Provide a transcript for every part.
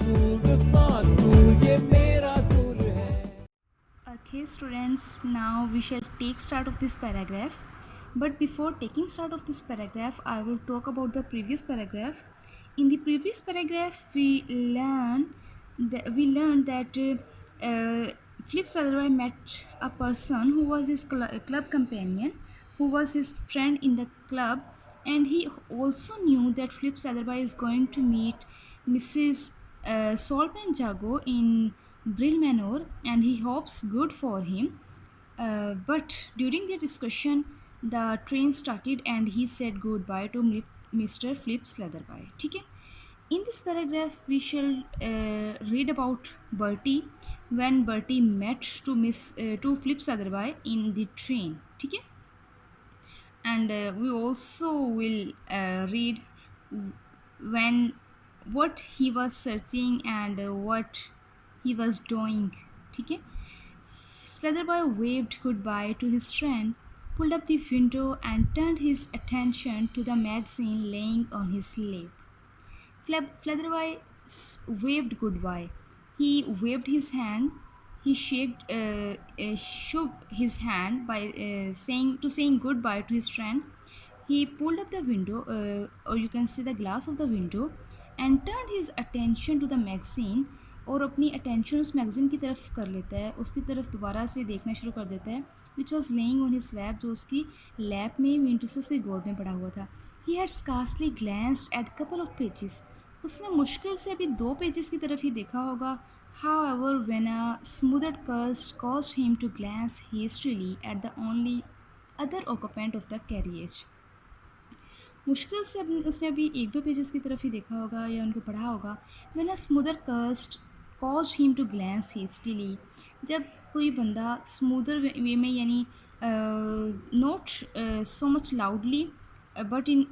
school, the smart school, ये मेरा school है. Okay students, now we shall take start of this paragraph. But before taking start of this paragraph, I will talk about the previous paragraph. In the previous paragraph, we learned that Philip Sutherland met a person who was his club companion, who was his friend in the club, and he also knew that Philip Sutherland is going to meet Mrs. Solman Jago in Brill Manor, and he hopes good for him. But during the discussion, the train started and he said goodbye to Mr. Flip Slatherby. ठीक है? In this paragraph, we shall read about Bertie when Bertie met to Flip Slatherby in the train. ठीक है? And we also will read when what he was searching and what he was doing. ठीक है? Slatherby waved goodbye to his friend, pulled up the window, and turned his attention to the magazine laying on his lap. Slatherby waved goodbye. He waved his hand. He shook his hand by saying goodbye to his friend. He pulled up the window, or you can see the glass of the window, and turned his attention to the magazine. और अपनी attention उस magazine की तरफ कर लेता है, उसकी तरफ दोबारा से देखना शुरू कर देता है, which was laying on his lap, जो उसकी लैप में मिंटूस की गोद में पड़ा हुआ था. He had scarcely glanced at couple of pages. उसने मुश्किल से अभी 2 पेजेस की तरफ ही देखा होगा. However, when a smoothed curse caused him to glance hastily at the only other occupant of the carriage. मुश्किल से उसने अभी 1-2 पेजेस की तरफ ही देखा होगा या उनको पढ़ा होगा. When a smoother caused him to glance hastily. जब कोई बंदा smoother वे में यानी not so much loudly but in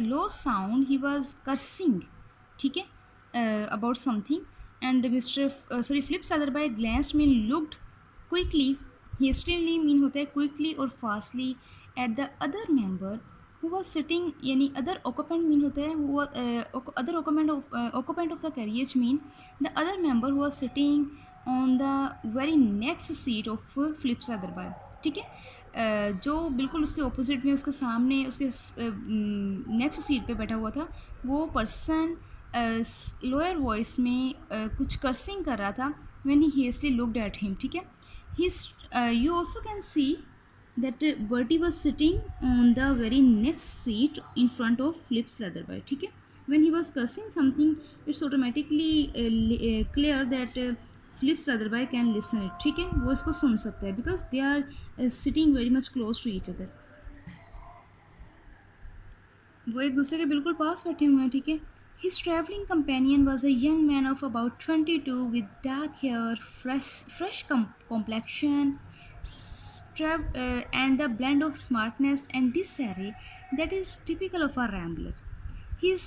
low sound he was cursing. ठीक है? About something, and Flip Sutherby glanced mean looked quickly. Hastily mean होता है quickly और fastly at the other member who was sitting, यानी other occupant mean होता है who other occupant of the carriage mean the other member who was sitting on the very next seat of Flip Sutherby. ठीक है? जो बिल्कुल उसके opposite में उसके सामने उसके नेक्स्ट सीट पे बैठा हुआ था, वो पर्सन लोअर वॉइस में कुछ कर्सिंग कर रहा था. When he hastily looked at him. ठीक है? You also can see that Bertie was sitting on the very next seat in front of Flip Slatherby. ठीक है? When he was cursing something, it's automatically clear that Flip Slatherby can listen it. ठीक है? वो इसको सुन सकता है because they are sitting very much close to each other. वो एक दूसरे के बिल्कुल पास बैठे हुए हैं. ठीक है? His traveling companion was a young man of about 22 with dark hair, fresh complexion, and a blend of smartness and disarray that is typical of a rambler. His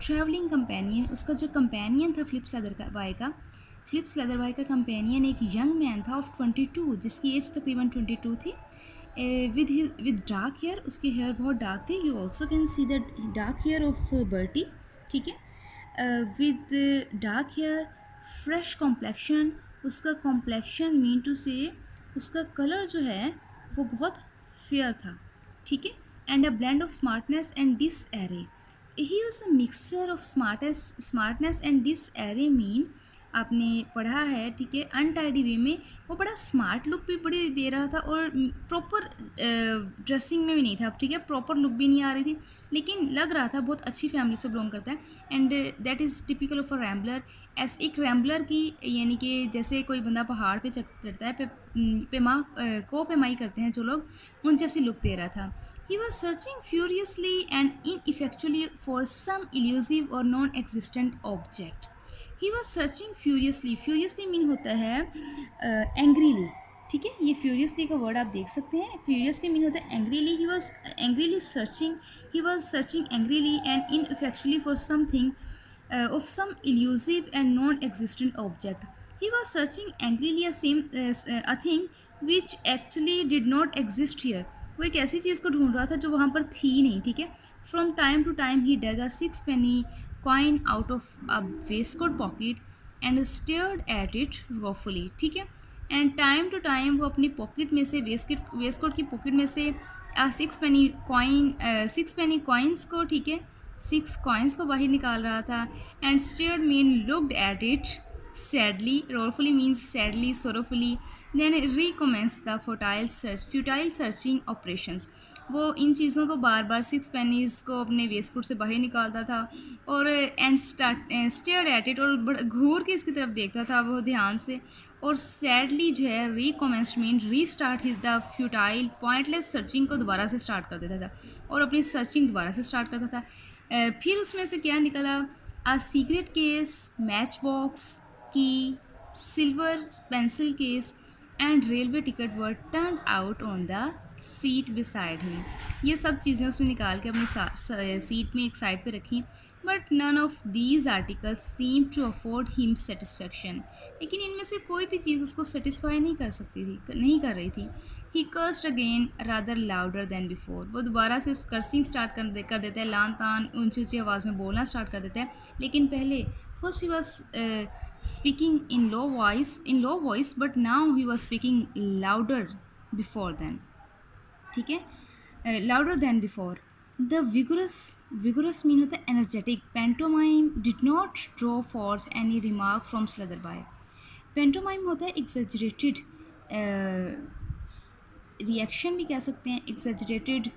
traveling companion, उसका जो companion था flip स्लेदरबाई का companion एक young man था of 22, जिसकी as तकरीबन 22 थी. With dark hair, उसके हेयर बहुत डार्क थे. You also can see the dark hair of Bertie. ठीक है? With dark hair, fresh complexion. उसका कॉम्प्लेक्शन मीन टू से उसका कलर जो है वो बहुत फेयर था. ठीक है? And a blend of smartness and disarray. He was a mixture of smartness and disarray mean आपने पढ़ा है. ठीक है? अनटाइडी वे में वो बड़ा स्मार्ट लुक भी बड़ी दे रहा था और प्रॉपर ड्रेसिंग में भी नहीं था. ठीक है? प्रॉपर लुक भी नहीं आ रही थी, लेकिन लग रहा था बहुत अच्छी फैमिली से बिलोंग करता है. And that is typical of a Rambler. S एक रैम्बलर की, यानी कि जैसे कोई बंदा पहाड़ पे चढ़ता है, पेमाई करते हैं जो लोग, उन जैसी लुक दे रहा था. He was searching furiously and ineffectually for some elusive or non-existent object. He was searching furiously. Furiously mean होता है angrily. ठीक है? ये furiously का वर्ड आप देख सकते हैं. Furiously mean होता है angrily. He was angrily searching. He was searching angrily and ineffectually for something of some elusive and non-existent object. He was searching angrily a thing which actually did not exist here. वो एक ऐसी चीज़ को ढूंढ रहा था जो वहाँ पर थी नहीं. ठीक है? From time to time he dug a 6 penny coin out of a waistcoat pocket and stared at it ruefully. ठीक है, एंड टाइम टू टाइम वो अपनी पॉकेट में से वेस्टकोट की पॉकेट में से सिक्स पेनी कॉइन्स को, ठीक है, 6 कॉइन्स को बाहर निकाल रहा था. And stared mean looked at it sadly, ruefully means sadly, sorrowfully. Then recommence the futile searching operations. वो इन चीज़ों को बार बार 6 पेनीज़ को अपने वेस्टकोट से बाहर निकालता था और एंड स्टेयर्ड एट इट, और घूर के इसकी तरफ देखता था वो ध्यान से. और सैडली जो है recommenced mean restart his the futile pointless searching को दोबारा से स्टार्ट कर देता था और अपनी सर्चिंग दोबारा से स्टार्ट करता था. फिर उसमें से क्या निकला? A secret case, match box, key, silver pencil case and railway ticket were turn out on the seat beside him. ये सब चीज़ें उसने निकाल के अपनी सीट में एक साइड पे रखी. But none of these articles seem to afford him satisfaction. लेकिन इनमें से कोई भी चीज़ उसको सेटिस्फाई नहीं कर सकती थी, नहीं कर रही थी. He cursed again rather louder than before. वो दोबारा से कर्सिंग स्टार्ट कर देता है, लान तान ऊंची ऊंची आवाज़ में बोलना स्टार्ट कर देता है. लेकिन पहले first he was speaking in low voice but now he was speaking louder before than. ठीक है, louder than before. The vigorous mean होता है energetic. Pantomime did not draw forth any remark from slather by. Pantomime होता है exaggerated reaction भी कह सकते हैं, एग्जेजरेटेड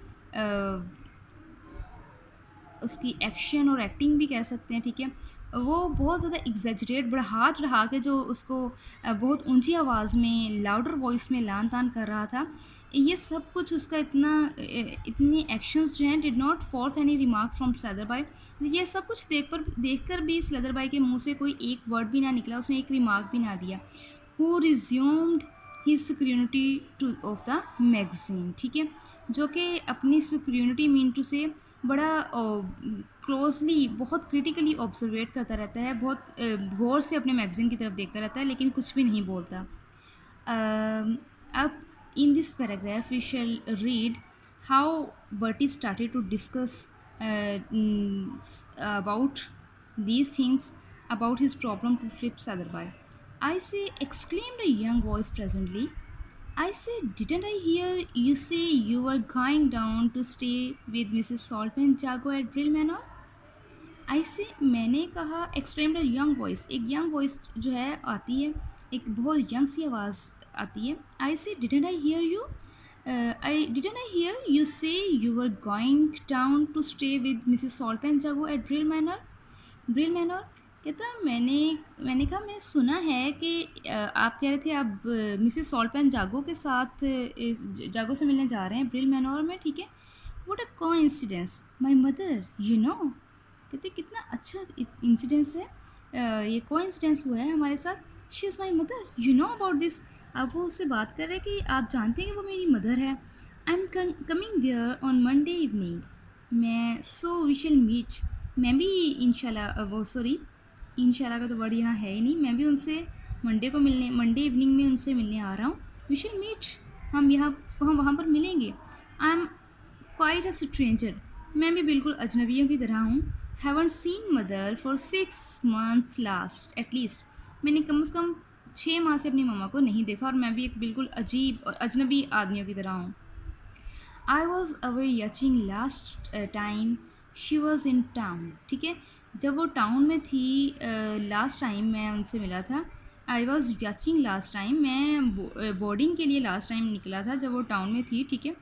उसकी एक्शन और एक्टिंग भी कह सकते हैं. ठीक है, वो बहुत ज़्यादा एग्जेजरेट बढ़ा के जो उसको बहुत ऊंची आवाज़ में लाउडर वॉइस में लान तान कर रहा था. ये सब कुछ उसका इतने एक्शंस जो हैं did not forth any remark from slather by. ये सब कुछ देखकर भी स्लेदर बाय के मुंह से कोई एक वर्ड भी ना निकला, उसने एक रिमार्क भी ना दिया. Who resumed his security two of the magazine. ठीक है, जो कि अपनी सिक्योरिटी मीन टू से बड़ा क्लोजली, बहुत क्रिटिकली ऑब्जर्वेट करता रहता है, बहुत गौर से अपने मैगज़ीन की तरफ देखता रहता है, लेकिन कुछ भी नहीं बोलता. अब in this paragraph we shall read how Bertie started to discuss about these things, about his problem to Flip Southerby. I say, exclaimed a young voice presently. I said, didn't I hear you say you were going down to stay with Mrs. Saltman Jago at Brill Manor? I say, मैंने कहा, exclaimed a young voice. एक young voice जो है आती है, एक बहुत young सी आवाज़ आती है. I say, didn't I hear you? Didn't I hear you say you were going down to stay with Mrs. Saltman Jago at Brill Manor? Brill Manor? कहता मैंने कहा मैं सुना है कि आप कह रहे थे आप मिसेस सॉल्टमैन जागो के साथ जागो से मिलने जा रहे हैं ब्रिल मैनोर में. ठीक है, what a coincidence, my mother you know. कहते कितना अच्छा इंसिडेंस है, ये कोइंसिडेंस हुआ है हमारे साथ. She is my mother, you know about this. अब वो उससे बात कर रहे हैं कि आप जानते हैं कि वो मेरी मदर है. I am coming there on Monday evening. So we shall meet. मैं भी इंशाल्लाह का तो वर्ड यहाँ है ही नहीं. मैं भी उनसे मंडे इवनिंग में उनसे मिलने आ रहा हूँ. वी शैल मीट, हम वहाँ पर मिलेंगे. I am quite a stranger. मैं भी बिल्कुल अजनबियों की तरह हूँ. Haven't seen mother for 6 months last at least. मैंने कम से कम 6 माह से अपनी मम्मा को नहीं देखा और मैं भी एक बिल्कुल अजीब और अजनबी आदमियों की तरह हूँ. I was away yachting last time she was in town. ठीक है, जब वो टाउन में थी लास्ट टाइम मैं उनसे मिला था. आई वॉज यचिंग लास्ट टाइम, मैं बोर्डिंग के लिए लास्ट टाइम निकला था जब वो टाउन में थी. ठीक है,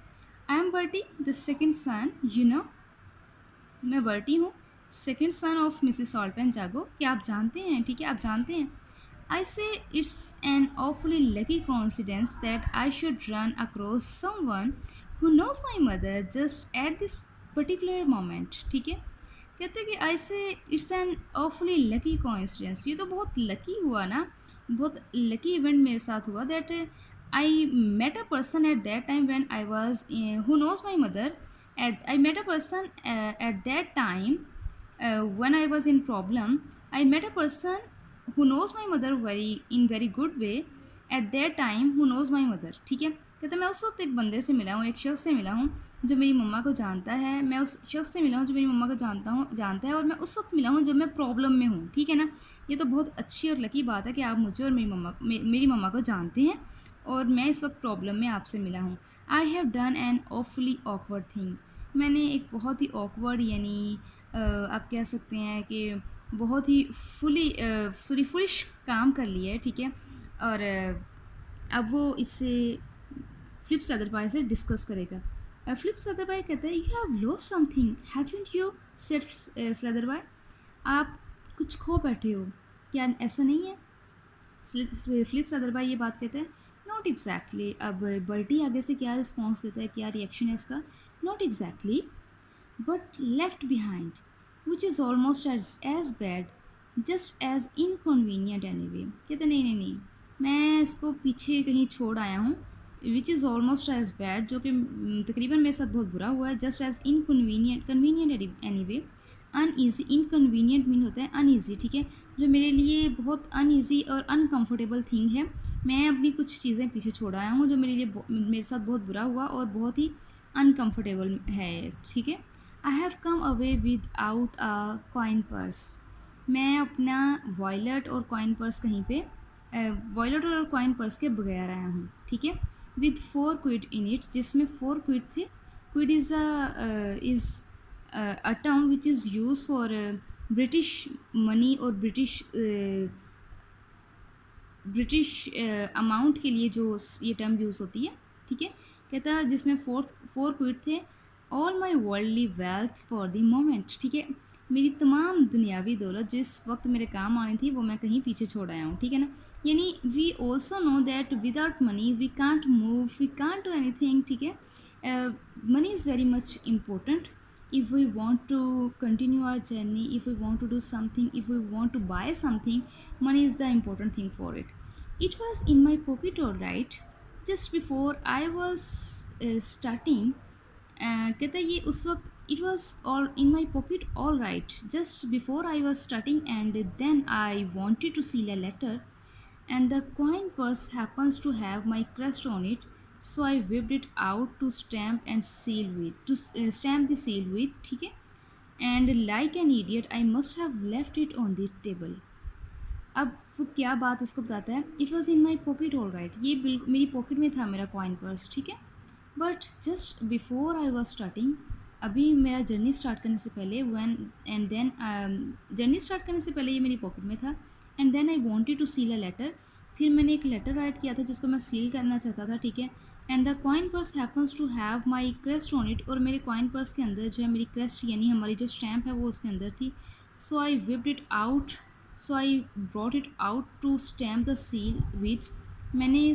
I M Bertie the second sun, you know. मैं बर्टी हूँ, सेकेंड सन ऑफ मिसेस सॉल्टमैन जागो. क्या आप जानते हैं? ठीक है, आप जानते हैं. I say it's an awfully lucky coincidence that I should run across someone who knows my mother just at this particular moment. ठीक है, कहते हैं कि I say it's an awfully lucky coincidence. ये तो बहुत लकी हुआ ना, बहुत लकी इवेंट मेरे साथ हुआ. that I met a person at that time when I was who knows my mother. I met a person at that time when I was in problem. I met a person who knows my mother very good way at that time who knows my mother. ठीक है, कहते मैं उस वक्त एक बंदे से मिला हूँ, एक शख्स से मिला हूँ जो मेरी मम्मा को जानता है, मैं उस शख्स से मिला हूँ जो मेरी मम्मा को जानता है, और मैं उस वक़्त मिला हूँ जब मैं प्रॉब्लम में हूँ, ठीक है ना? ये तो बहुत अच्छी और लकी बात है कि आप मुझे और मेरी मम्मा को जानते हैं, और मैं इस वक़्त प्रॉब्लम में आपसे मिला हूँ। I have done an awfully awkward thing. मैंने एक बहुत ही ऑकवर्ड, यानी आप कह सकते हैं कि बहुत ही फुलिश काम कर लिया है, ठीक है? और अब वो इससे फ्लिप सदरबाई से डिस्कस करेगा। फ्लिप सदरबाई कहता है, you have lost something haven't you, said Sotherby. आप कुछ खो बैठे हो, क्या ऐसा नहीं है? फ्लिप सदरबाई ये बात कहते हैं, नॉट एग्जैक्टली। अब बर्टी आगे से क्या रिस्पॉन्स देता है, क्या रिएक्शन है उसका? Not exactly but left behind, which is almost as bad, just as inconvenient anyway। कहते नहीं, मैं इसको पीछे कहीं छोड़ आया हूँ, which is almost as bad, जो कि तकरीबन मेरे साथ बहुत बुरा हुआ है, just as convenient anyway. Uneasy, inconvenient mean होता है अनईजी, ठीक है? जो मेरे लिए बहुत अनईजी और अनकम्फर्टेबल थिंग है, मैं अपनी कुछ चीज़ें पीछे छोड़ आया हूँ जो मेरे साथ बहुत बुरा हुआ और बहुत ही अनकम्फर्टेबल है, ठीक है? I have come away with out a coin purse. मैं अपना वॉयलेट और कॉइन पर्स कहीं पे वॉयलेट और कॉइन पर्स के बगैर आया हूँ, ठीक है? विद 4 क्विड इन इट, जिसमें 4 क्विड थे। Quid is a term which is use for British money और ब्रिटिश अमाउंट के लिए जो ये टर्म यूज़ होती है, ठीक है? कहता है जिसमें 4 क्विड थे। All my worldly wealth for the moment, ठीक है? मेरी तमाम दुनियावी दौलत जो इस वक्त मेरे काम आनी थी वो मैं कहीं पीछे छोड़ आया हूँ, ठीक है ना? यानी we also know that without money we can't move, we can't do anything, ठीक है? Money is very much important if we want to continue our journey, if we want to do something, if we want to buy something, money is the important thing for it. It was in my pocket all right, just before I was starting। कहता है ये उस वक्त it was all in my pocket all right, just before I was starting, and then I wanted to seal a letter, and the coin purse happens to have my crest on it, so I whipped it out to stamp the seal with, ठीक है? And like an idiot I must have left it on the table। अब वो क्या बात इसको बताता है, it was in my pocket all right, ये बिल्कुल मेरी पॉकेट में था मेरा कॉइन पर्स, ठीक है? But just before I was starting, अभी मेरा जर्नी स्टार्ट करने से पहले, one and then journey start करने से पहले ये मेरी पॉकेट में था। And then I wanted to seal a letter, फिर मैंने एक लेटर राइट किया था जिसको मैं सील करना चाहता था, ठीक है? And the coin purse happens to have my crest on it, और मेरे कॉइन पर्स के अंदर जो है मेरी क्रेस्ट यानी हमारी जो स्टैम्प है वो उसके अंदर थी। So I whipped it out, so I brought it out to stamp the seal with. मैंने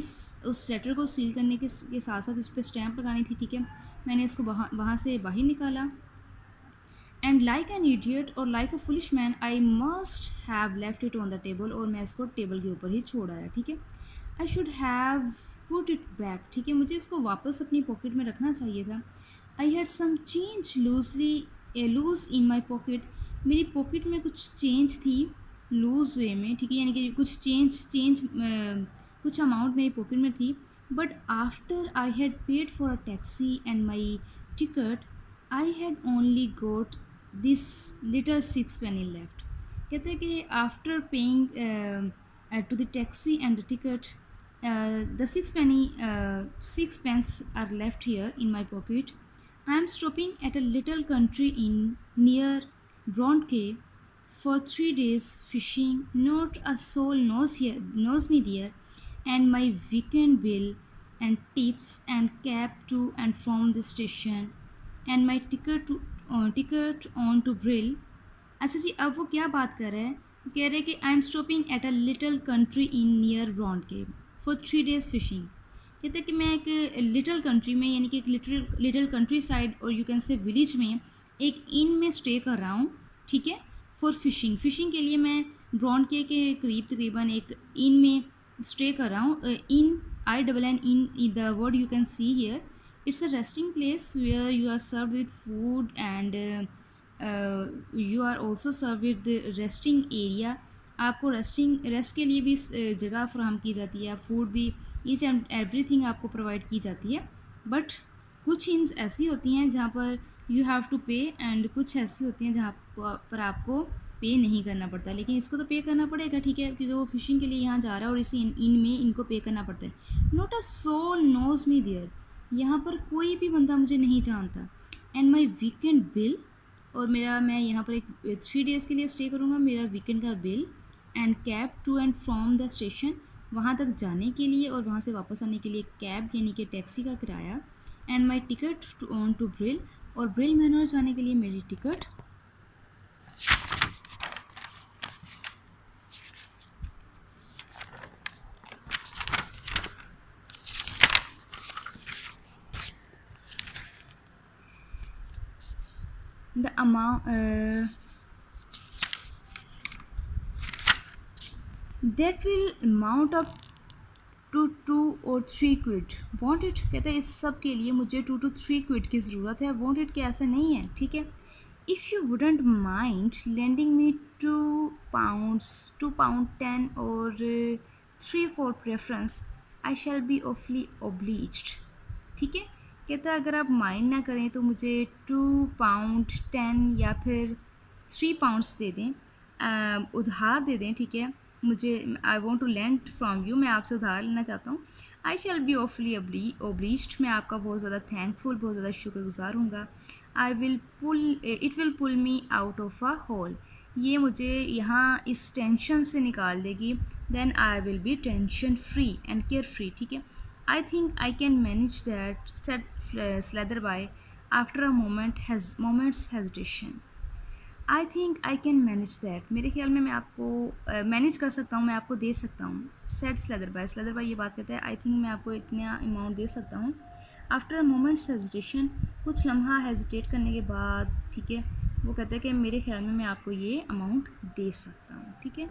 उस लेटर को सील करने के साथ साथ उस पर स्टैम्प लगानी थी, ठीक है? मैंने इसको वहाँ से बाहर निकाला। एंड लाइक एन इडियट और like a foolish man I must have left it on the table, और मैं इसको टेबल के ऊपर ही छोड़ आया, ठीक है? I should have put it back, ठीक है? मुझे इसको वापस अपनी पॉकेट में रखना चाहिए था। I had some change loose in my pocket, मेरी पॉकेट में कुछ चेंज थी लूज वे में, ठीक है? यानी कि कुछ कुछ अमाउंट मेरी पॉकेट में थी। But after I had paid for a taxi and my ticket I had only got this little 6 penny लेफ्ट। कहते हैं कि after paying to the taxi and the ticket, the 6 pence are left here in my pocket। I am stopping at a little country in near Bronte for 3 days fishing. Not a soul knows me there, and my weekend bill and tips and cab to and from the station and my ticket on to Brill। अच्छा जी, अब वो क्या बात कर रहे हैं? कह रहे हैं कि I am stopping at a little country inn near Brond Cave for 3 days fishing. कहते हैं कि मैं एक लिटल कंट्री में, यानी कि एक लिटल कंट्री साइड और यू कैन से विलेज में एक इन में स्टे कर रहा हूँ, ठीक है? फॉर फिशिंग, फिशिंग के लिए मैं ब्रॉन्ड के करीब तकरीबन एक इन में स्टे कर रहा हूँ। इन INN in the word you can see here, it's a resting place where you are served with food and you are also served with the resting area। आपको रेस्ट के लिए भी जगह फ्राहम की जाती है, फूड भी, ईच एंड एवरीथिंग आपको प्रोवाइड की जाती है। बट कुछ इंस ऐसी होती हैं जहाँ पर यू हैव टू पे एंड कुछ ऐसी होती हैं जहाँ पर आपको पे नहीं करना पड़ता, लेकिन इसको तो पे करना पड़ेगा, ठीक है, क्योंकि वो फिशिंग के लिए यहाँ जा रहा है और इसी इन में इनको पे करना पड़ता है। Not a soul knows me there, यहाँ पर कोई भी बंदा मुझे नहीं जानता। एंड माई वीकेंड बिल, और मेरा, मैं यहाँ पर एक 3 डेज़ के लिए स्टे करूँगा, मेरा वीकेंड का bill and cab to and from the station, वहाँ तक जाने के लिए और वहाँ से वापस आने के लिए कैब यानी कि टैक्सी का किराया, and my ticket to and on ब्रिल, और ब्रिल मैनर जाने के लिए मेरी ticket, the amount that will amount up to 2 or 3 quid, want it, कहते हैं इस सब के लिए मुझे 2 to 3 क्विड की ज़रूरत है, वॉन्ट इट के ऐसा नहीं है, ठीक है। If you wouldn't mind lending me £2, £2.10 और 3 for preference, I shall be awfully obliged, ठीक है। कहता है अगर आप माइंड ना करें तो मुझे £2.10 या फिर £3 दे दें, उधार दे दें, ठीक है। मुझे, I want to lend from you, मैं आपसे उधार लेना चाहता हूँ। आई शैल बी ऑफली ओब्लीज्ड, मैं आपका बहुत ज़्यादा थैंकफुल, बहुत ज़्यादा शुक्रगुजार हूँगा। I will pull, it will pull me out of a hole, ये मुझे यहाँ इस टेंशन से निकाल देगी। Then I will be tension free and care free, ठीक है। I think I can manage that, said Slatherby after a moment's hesitation. I think I can manage that. मेरे ख्याल में मैं आपको मैनेज कर सकता हूँ, मैं आपको दे सकता हूँ। said Slatherby, Slatherby ये बात कहता है, I think मैं आपको इतना अमाउंट दे सकता हूँ। आफ्टर अ मोमेंट्स हेजिटेशन, कुछ लम्हा हेजिटेट करने के बाद, ठीक है, वो कहता है कि मेरे ख्याल में मैं आपको ये अमाउंट दे सकता हूँ, ठीक है।